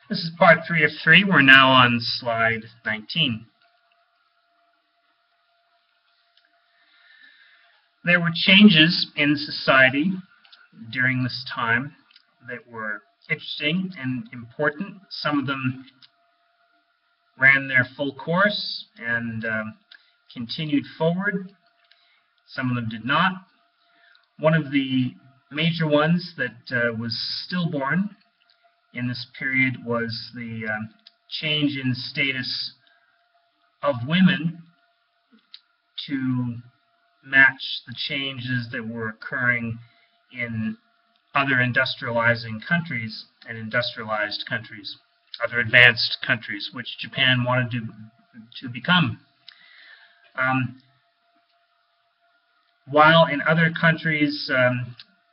This is part 3 of 3. We're now on slide 19. There were changes in society during this time that were interesting and important. Some of them ran their full course and continued forward. Some of them did not. One of the major ones that was stillborn in this period was the change in status of women to match the changes that were occurring in other industrializing countries and industrialized countries, other advanced countries, which Japan wanted to become. While in other countries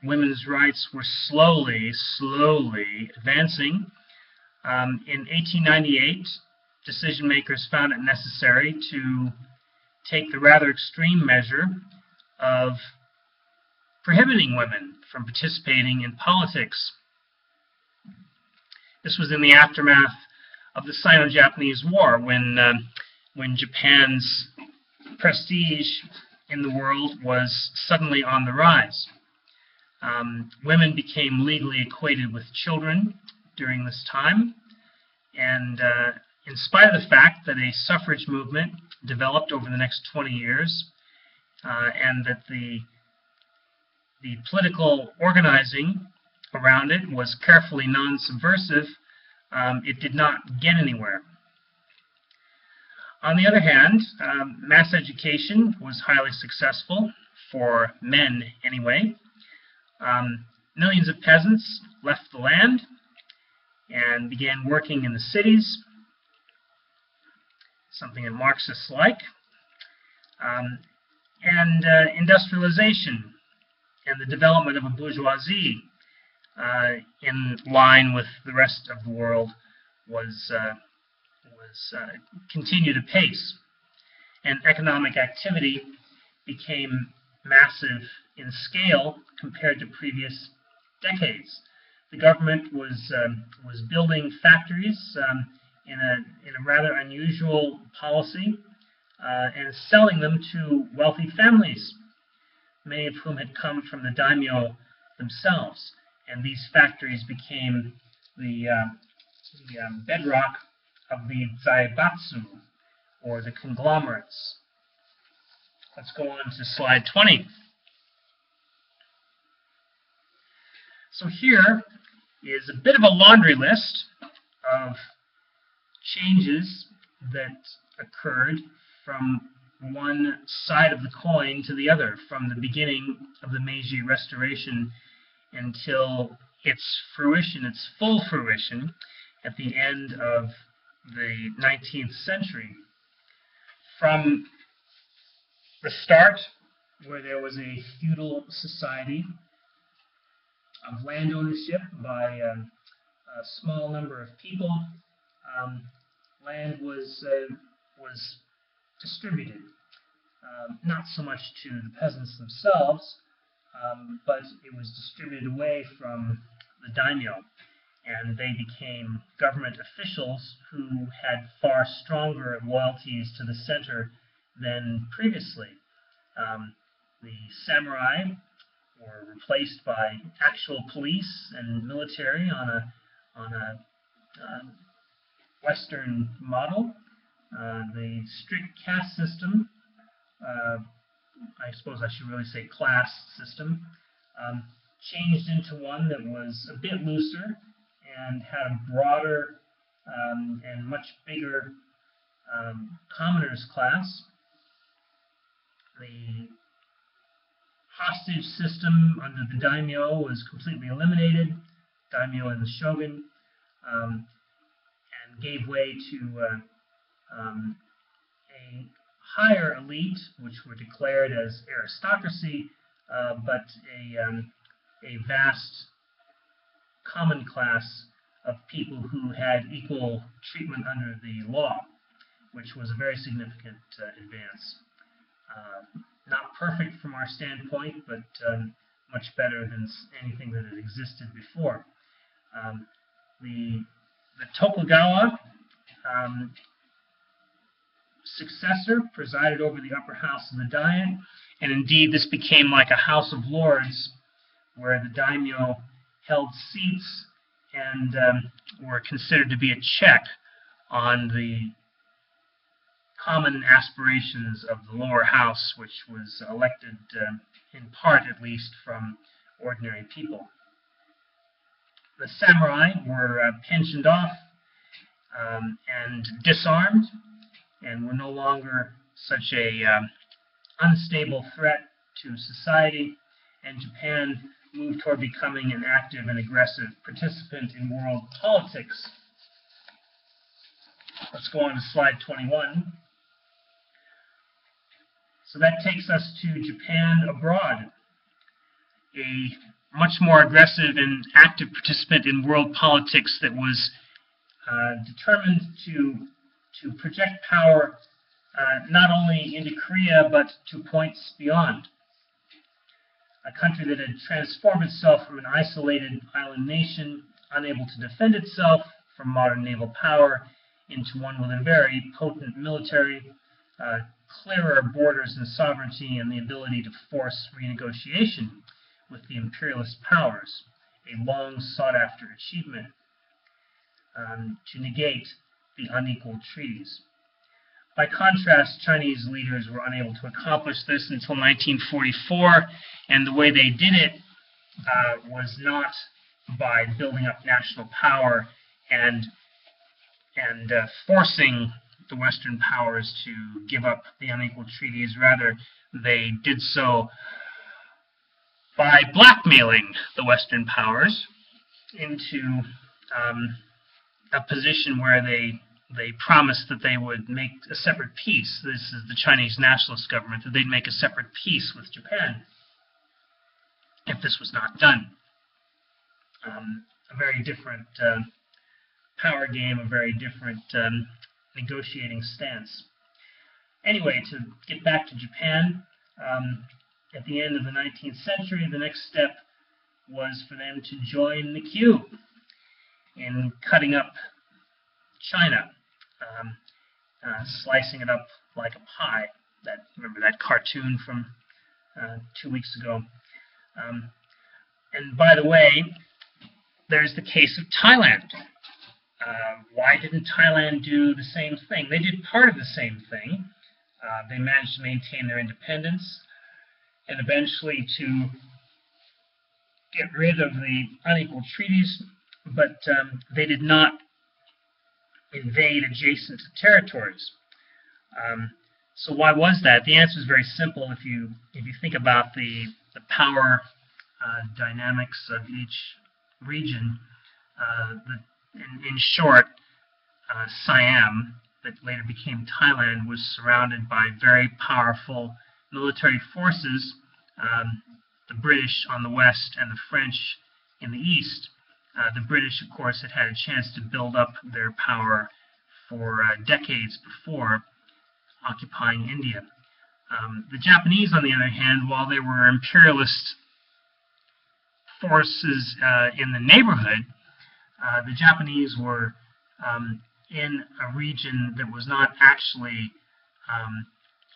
women's rights were slowly advancing, in 1898, decision makers found it necessary to take the rather extreme measure of prohibiting women from participating in politics. This was in the aftermath of the Sino-Japanese War, when Japan's prestige in the world was suddenly on the rise. Women became legally equated with children during this time, and in spite of the fact that a suffrage movement developed over the next 20 years, and that the political organizing around it was carefully non-subversive, it did not get anywhere. On the other hand, mass education was highly successful, for men anyway. Millions of peasants left the land and began working in the cities, something that Marxists like, and industrialization and the development of a bourgeoisie in line with the rest of the world was continued apace, and economic activity became massive in scale compared to previous decades. The government was building factories in a rather unusual policy and selling them to wealthy families, many of whom had come from the daimyo themselves. And these factories became the bedrock of the zaibatsu, or the conglomerates. Let's go on to slide 20. So here is a bit of a laundry list of changes that occurred from one side of the coin to the other, from the beginning of the Meiji Restoration until its fruition, its full fruition, at the end of the 19th century. From the start, where there was a feudal society of land ownership by a small number of people, land was distributed, not so much to the peasants themselves, but it was distributed away from the daimyo, and they became government officials who had far stronger loyalties to the center than previously. The samurai were replaced by actual police and military on a Western model. The strict caste system, I suppose I should really say class system, changed into one that was a bit looser and had a broader and much bigger commoners class. The hostage system under the daimyo was completely eliminated, daimyo and the shogun, and gave way to a higher elite, which were declared as aristocracy, but a vast common class of people who had equal treatment under the law, which was a very significant advance. Not perfect from our standpoint, but much better than anything that had existed before. The The Tokugawa successor presided over the upper house of the Diet, and indeed this became like a House of Lords where the daimyo held seats and were considered to be a check on the common aspirations of the lower house, which was elected, in part at least, from ordinary people. The samurai were pensioned off and disarmed, and were no longer such a unstable threat to society, and Japan moved toward becoming an active and aggressive participant in world politics. Let's go on to slide 21. So that takes us to Japan abroad, a much more aggressive and active participant in world politics that was determined to project power not only into Korea but to points beyond. A country that had transformed itself from an isolated island nation, unable to defend itself from modern naval power, into one with a very potent military, clearer borders and sovereignty, and the ability to force renegotiation with the imperialist powers, a long sought-after achievement to negate the unequal treaties. By contrast, Chinese leaders were unable to accomplish this until 1944, and the way they did it was not by building up national power and forcing the Western powers to give up the unequal treaties. Rather, they did so by blackmailing the Western powers into a position where they promised that they would make a separate peace. This is the Chinese nationalist government, that they'd make a separate peace with Japan if this was not done. A very different power game, a very different negotiating stance. Anyway, to get back to Japan, at the end of the 19th century, the next step was for them to join the queue in cutting up China, slicing it up like a pie. Remember that cartoon from 2 weeks ago? And by the way, there's the case of Thailand. Why didn't Thailand do the same thing? They did part of the same thing. They managed to maintain their independence and eventually to get rid of the unequal treaties, but they did not invade adjacent territories. So why was that? The answer is very simple. If you think about the power dynamics of each region, in short, Siam, that later became Thailand, was surrounded by very powerful military forces, the British on the west and the French in the east. The British, of course, had a chance to build up their power for decades before occupying India. The Japanese, on the other hand, while they were imperialist forces in the neighborhood, the Japanese were in a region that was not actually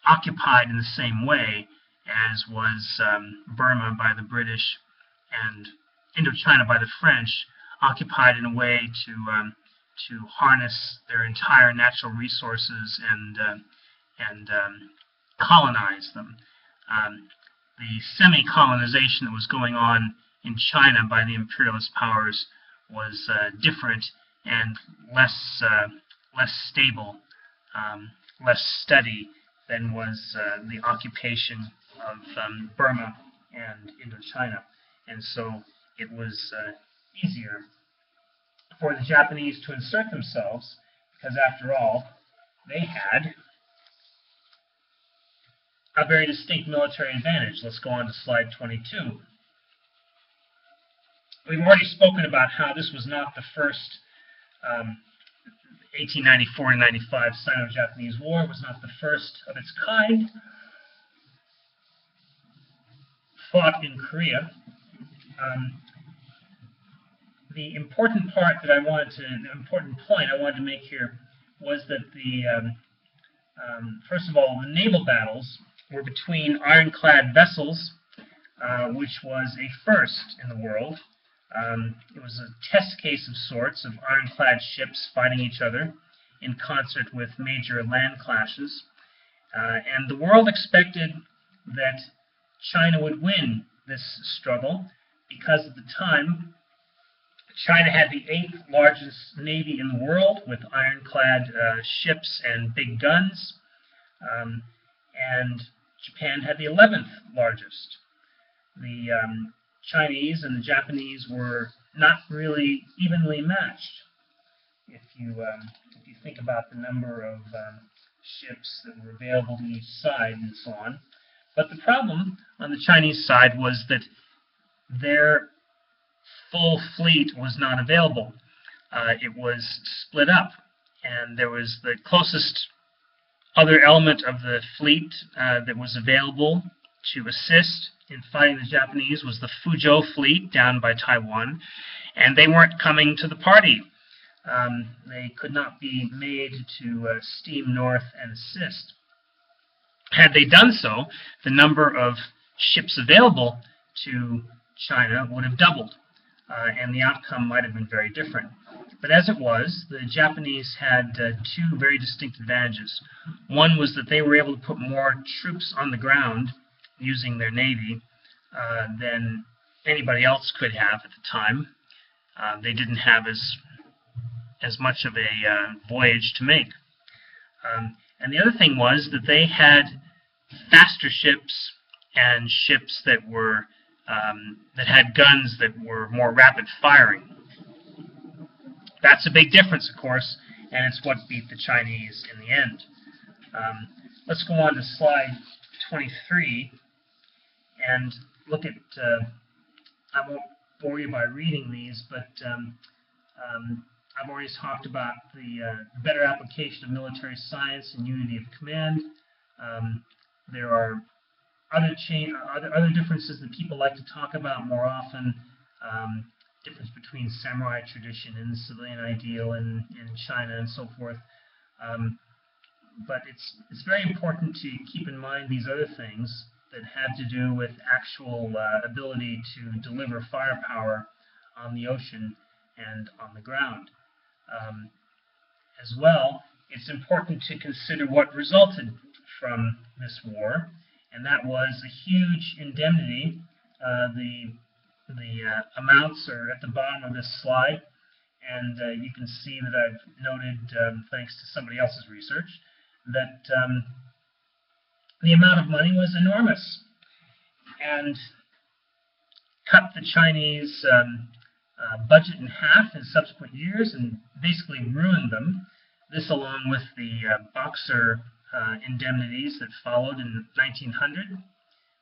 occupied in the same way as was Burma by the British and Indochina by the French, occupied in a way to harness their entire natural resources and colonize them. The semi-colonization that was going on in China by the imperialist powers was different and less stable, less steady than was the occupation of Burma and Indochina. And so it was easier for the Japanese to insert themselves, because after all, they had a very distinct military advantage. Let's go on to slide 22. We've already spoken about how this was not the first 1894-95 Sino-Japanese War. It was not the first of its kind fought in Korea. the important part that the important point I wanted to make here was that first of all, the naval battles were between ironclad vessels, which was a first in the world. It was a test case of sorts of ironclad ships fighting each other in concert with major land clashes. And the world expected that China would win this struggle because at the time, China had the 8th largest navy in the world with ironclad ships and big guns, and Japan had the 11th largest. The Chinese and the Japanese were not really evenly matched. If you think about the number of ships that were available to each side and so on. But the problem on the Chinese side was that their full fleet was not available. It was split up, and there was the closest other element of the fleet that was available to assist in fighting the Japanese was the Fuzhou fleet down by Taiwan, and they weren't coming to the party. They could not be made to steam north and assist. Had they done so, the number of ships available to China would have doubled, and the outcome might have been very different. But as it was, the Japanese had two very distinct advantages. One was that they were able to put more troops on the ground using their navy than anybody else could have at the time. They didn't have as much of a voyage to make. And the other thing was that they had faster ships and ships that were that had guns that were more rapid firing. That's a big difference, of course, and it's what beat the Chinese in the end. Let's go on to slide 23 and look at, I won't bore you by reading these, but I've already talked about the better application of military science and unity of command. There are other differences that people like to talk about more often. Difference between samurai tradition and civilian ideal in China and so forth. But it's very important to keep in mind these other things that have to do with actual ability to deliver firepower on the ocean and on the ground. As well, it's important to consider what resulted from this war, and that was a huge indemnity. The amounts are at the bottom of this slide, and you can see that I've noted, thanks to somebody else's research, that the amount of money was enormous and cut the Chinese budget in half in subsequent years and basically ruined them. This, along with the Boxer indemnities that followed in 1900,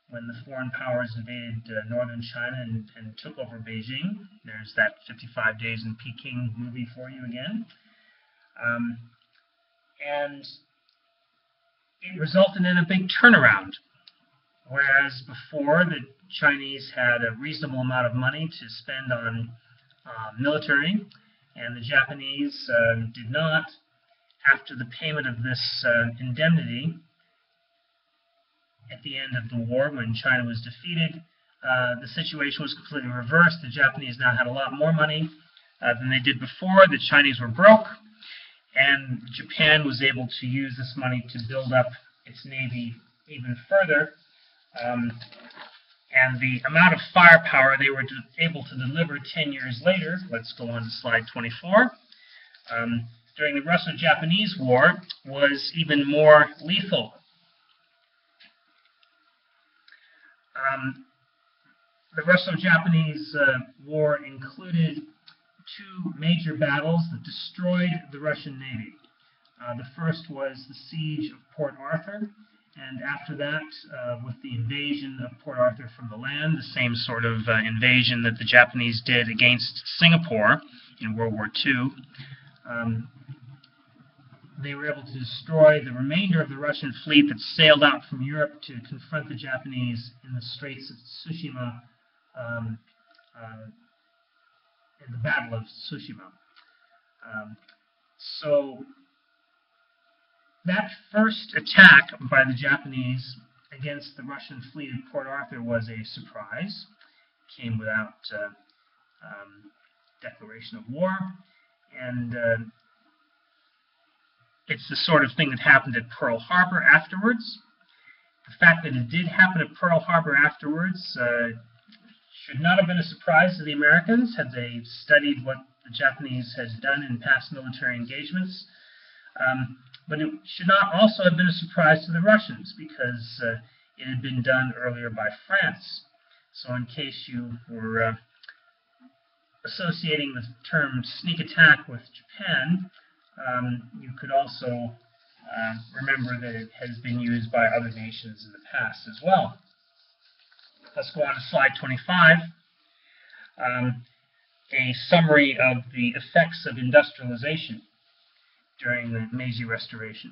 when the foreign powers invaded northern China and took over Beijing. There's that 55 Days in Peking movie for you again. And it resulted in a big turnaround. Whereas before, the Chinese had a reasonable amount of money to spend on military, and the Japanese did not. After the payment of this indemnity, at the end of the war, when China was defeated, the situation was completely reversed. The Japanese now had a lot more money than they did before. The Chinese were broke, and Japan was able to use this money to build up its navy even further. And the amount of firepower they were able to deliver 10 years later, let's go on to slide 24, during the Russo-Japanese War was even more lethal. The Russo-Japanese War included two major battles that destroyed the Russian Navy. The first was the siege of Port Arthur, and after that, with the invasion of Port Arthur from the land, the same sort of invasion that the Japanese did against Singapore in World War II, they were able to destroy the remainder of the Russian fleet that sailed out from Europe to confront the Japanese in the Straits of Tsushima in the Battle of Tsushima. So that first attack by the Japanese against the Russian fleet at Port Arthur was a surprise. It came without declaration of war, and it's the sort of thing that happened at Pearl Harbor afterwards. The fact that it did happen at Pearl Harbor afterwards should not have been a surprise to the Americans had they studied what the Japanese had done in past military engagements. But it should not also have been a surprise to the Russians because it had been done earlier by France. So in case you were associating the term sneak attack with Japan, you could also remember that it has been used by other nations in the past as well. Let's go on to slide 25. A summary of the effects of industrialization during the Meiji Restoration.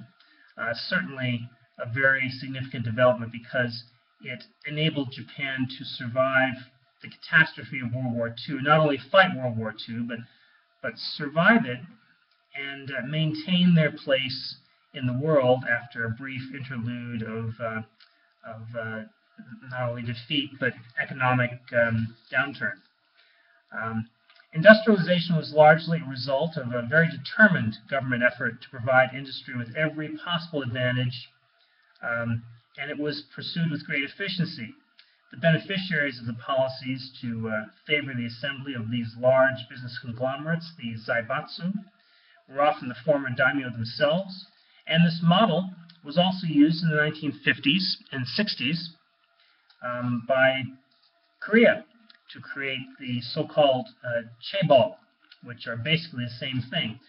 Certainly a very significant development because it enabled Japan to survive the catastrophe of World War II, not only fight World War II, but survive it and maintain their place in the world after a brief interlude of not only defeat but economic downturn. Industrialization was largely a result of a very determined government effort to provide industry with every possible advantage, and it was pursued with great efficiency. The beneficiaries of the policies to favor the assembly of these large business conglomerates, the zaibatsu, were often the former daimyo themselves, and this model was also used in the 1950s and 60s by Korea to create the so-called chaebol, which are basically the same thing.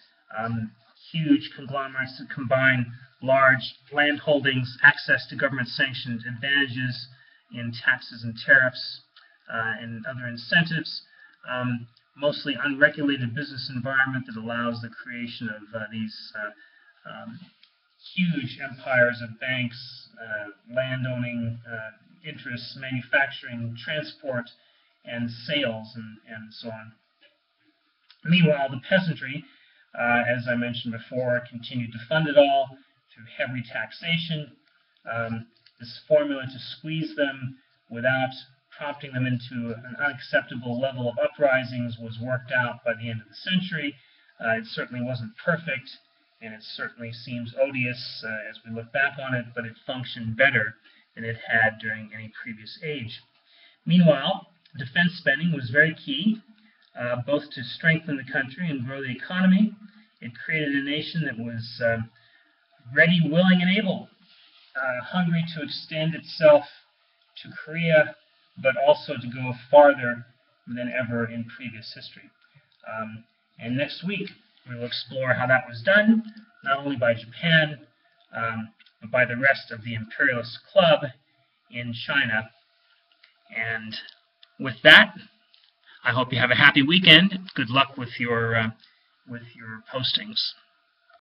Huge conglomerates that combine large land holdings, access to government-sanctioned advantages in taxes and tariffs and other incentives, mostly unregulated business environment that allows the creation of these huge empires of banks, landowning interests, manufacturing, transport, and sales, and so on. Meanwhile, the peasantry, as I mentioned before, continued to fund it all through heavy taxation. This formula to squeeze them without prompting them into an unacceptable level of uprisings was worked out by the end of the century. It certainly wasn't perfect, and it certainly seems odious as we look back on it, but it functioned better than it had during any previous age. Meanwhile, defense spending was very key, both to strengthen the country and grow the economy. It created a nation that was ready, willing, and able, hungry to extend itself to Korea, but also to go farther than ever in previous history. And next week, we will explore how that was done, not only by Japan, but by the rest of the imperialist club in China. And with that, I hope you have a happy weekend. Good luck with your postings.